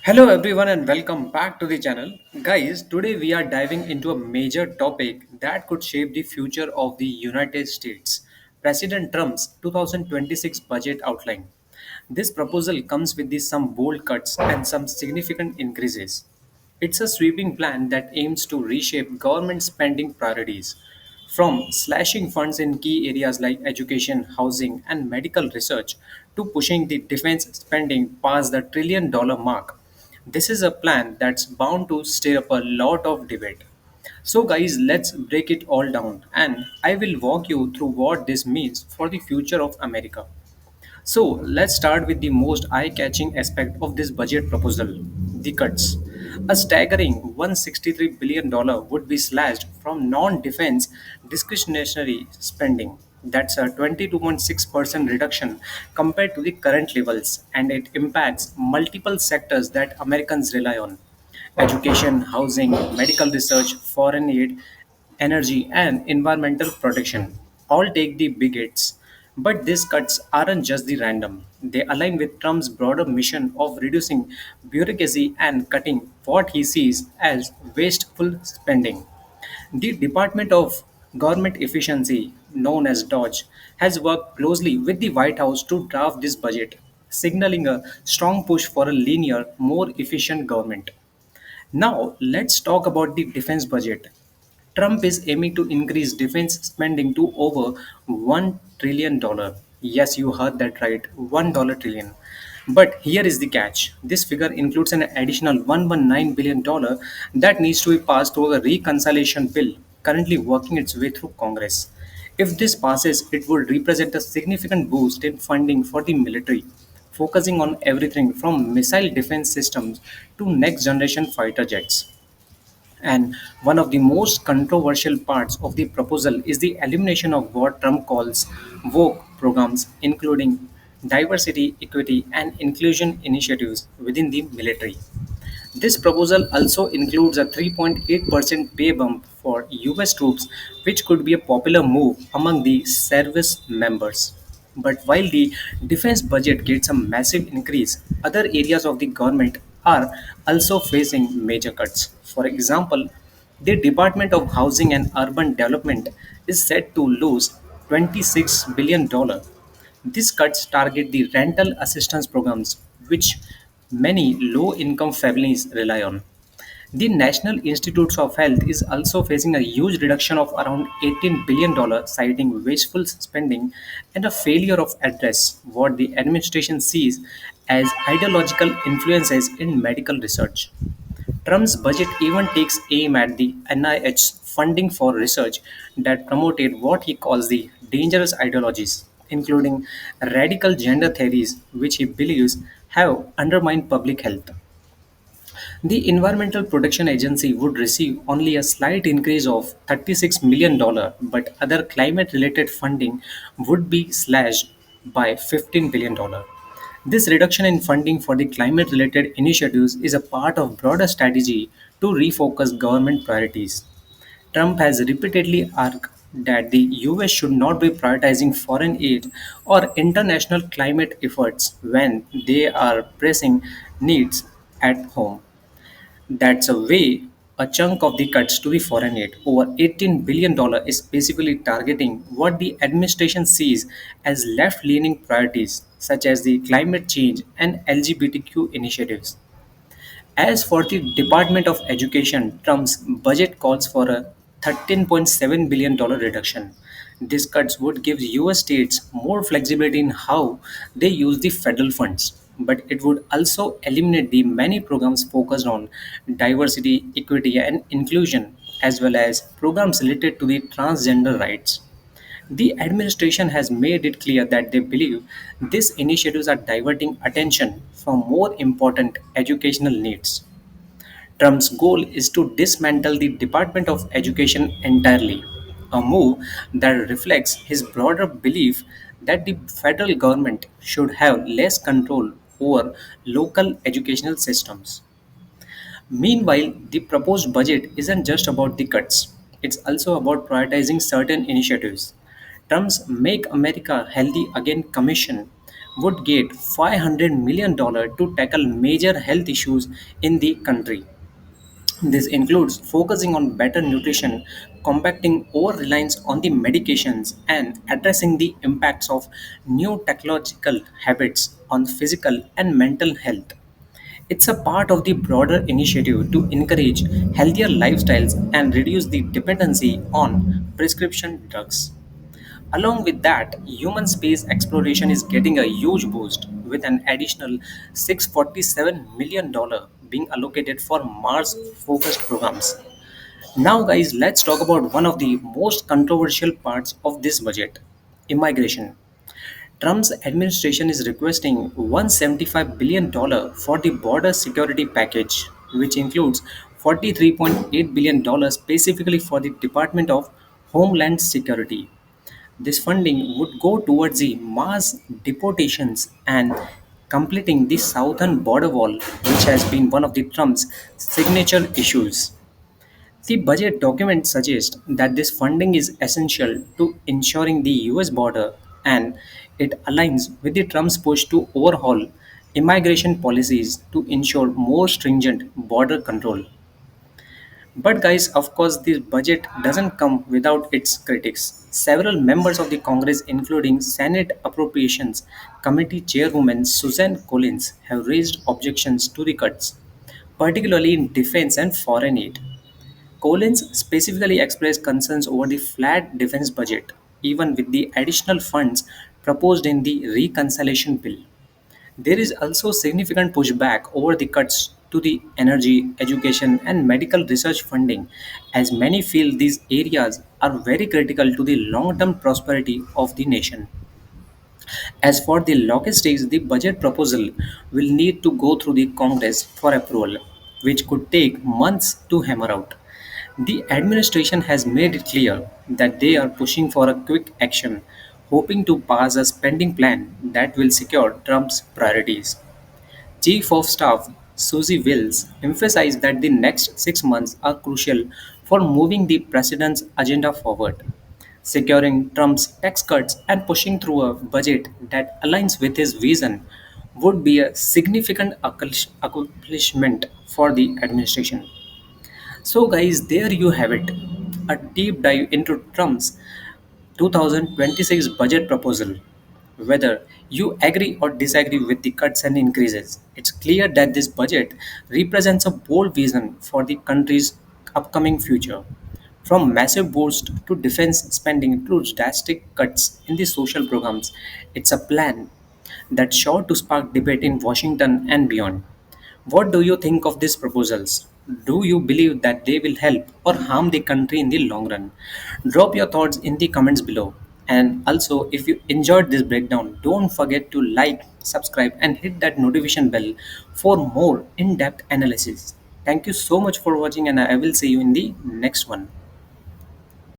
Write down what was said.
Hello everyone and welcome back to the channel. Guys, today we are diving into a major topic that could shape the future of the United States. President Trump's 2026 budget outline. This proposal comes with some bold cuts and some significant increases. It's a sweeping plan that aims to reshape government spending priorities. From slashing funds in key areas like education, housing, and medical research to pushing the defense spending past the $1 trillion mark, this is a plan that's bound to stir up a lot of debate. So, guys, let's break it all down, and I will walk you through what this means for the future of America. So let's start with the most eye-catching aspect of this budget proposal, the cuts. A staggering $163 billion would be slashed from non-defense discretionary spending. That's a 22.6% reduction compared to the current levels, and it impacts multiple sectors that Americans rely on: education, housing, medical research, foreign aid, energy, and environmental protection all take the big hits. But these cuts aren't just the random. They align with Trump's broader mission of reducing bureaucracy and cutting what he sees as wasteful spending. The Department of Government Efficiency, known as DOGE, has worked closely with the White House to draft this budget, signaling a strong push for a leaner, more efficient government. Now, let's talk about the defense budget. Trump is aiming to increase defense spending to over $1 trillion. Yes, you heard that right, $1 trillion. But here is the catch. This figure includes an additional $119 billion that needs to be passed through a reconciliation bill currently working its way through Congress. If this passes, it would represent a significant boost in funding for the military, focusing on everything from missile defense systems to next generation fighter jets. And one of the most controversial parts of the proposal is the elimination of what Trump calls woke programs, including diversity, equity, and inclusion initiatives within the military. This proposal also includes a 3.8% pay bump for US troops, which could be a popular move among the service members. But while the defense budget gets a massive increase, other areas of the government are also facing major cuts. For example, the Department of Housing and Urban Development is set to lose $26 billion. These cuts target the rental assistance programs, which many low income families rely on. The National Institutes of Health is also facing a huge reduction of around $18 billion, citing wasteful spending and a failure of address what the administration sees as ideological influences in medical research. Trump's budget even takes aim at the NIH's funding for research that promoted what he calls the dangerous ideologies, including radical gender theories, which he believes have undermined public health. The Environmental Protection Agency would receive only a slight increase of $36 million, but other climate related funding would be slashed by $15 billion. This reduction in funding for the climate related initiatives is a part of broader strategy to refocus government priorities. Trump has repeatedly argued that the US should not be prioritizing foreign aid or international climate efforts when they are pressing needs at home. That's a way a chunk of the cuts to the foreign aid, over $18 billion, is basically targeting what the administration sees as left leaning priorities, such as the climate change and LGBTQ initiatives. As for the Department of Education, Trump's budget calls for a $13.7 billion reduction. These cuts would give US states more flexibility in how they use the federal funds, but it would also eliminate the many programs focused on diversity, equity, and inclusion, as well as programs related to the transgender rights. The administration has made it clear that they believe these initiatives are diverting attention from more important educational needs. Trump's goal is to dismantle the Department of Education entirely, a move that reflects his broader belief that the federal government should have less control over local educational systems. Meanwhile, the proposed budget isn't just about the cuts, it's also about prioritizing certain initiatives. Trump's Make America Healthy Again Commission, would get $500 million to tackle major health issues in the country. This includes focusing on better nutrition, combating over reliance on the medications, and addressing the impacts of new technological habits on physical and mental health. It's a part of the broader initiative to encourage healthier lifestyles and reduce the dependency on prescription drugs. Along with that, human space exploration is getting a huge boost with an additional $647 million being allocated for Mars focused programs. Now, guys, let's talk about one of the most controversial parts of this budget: immigration. Trump's administration is requesting $175 billion for the border security package, which includes $43.8 billion specifically for the Department of Homeland Security. This funding would go towards the mass deportations and completing the southern border wall, which has been one of the Trump's signature issues. The budget document suggests that this funding is essential to ensuring the US border, and it aligns with the Trump's push to overhaul immigration policies to ensure more stringent border control. But guys, of course, this budget doesn't come without its critics. Several members of the Congress, including Senate Appropriations Committee Chairwoman Suzanne Collins, have raised objections to the cuts, particularly in defense and foreign aid. Collins specifically expressed concerns over the flat defense budget, even with the additional funds proposed in the reconciliation bill. There is also significant pushback over the cuts to the energy, education, and medical research funding, as many feel these areas are very critical to the long term prosperity of the nation. As for the logistics, the budget proposal will need to go through the Congress for approval, which could take months to hammer out. The administration has made it clear that they are pushing for a quick action, hoping to pass a spending plan that will secure Trump's priorities. Chief of Staff Susie Wills emphasized that the next 6 months are crucial for moving the president's agenda forward, securing Trump's tax cuts and pushing through a budget that aligns with his vision would be a significant accomplishment for the administration. So, guys, there you have it, a deep dive into Trump's 2026 budget proposal. Whether you agree or disagree with the cuts and increases, it's clear that this budget represents a bold vision for the country's upcoming future. From massive boost to defense spending to drastic cuts in the social programs, it's a plan that's sure to spark debate in Washington and beyond. What do you think of these proposals? Do you believe that they will help or harm the country in the long run? Drop your thoughts in the comments below. And also, if you enjoyed this breakdown, don't forget to like, subscribe, and hit that notification bell for more in depth analysis. Thank you so much for watching, and I will see you in the next one.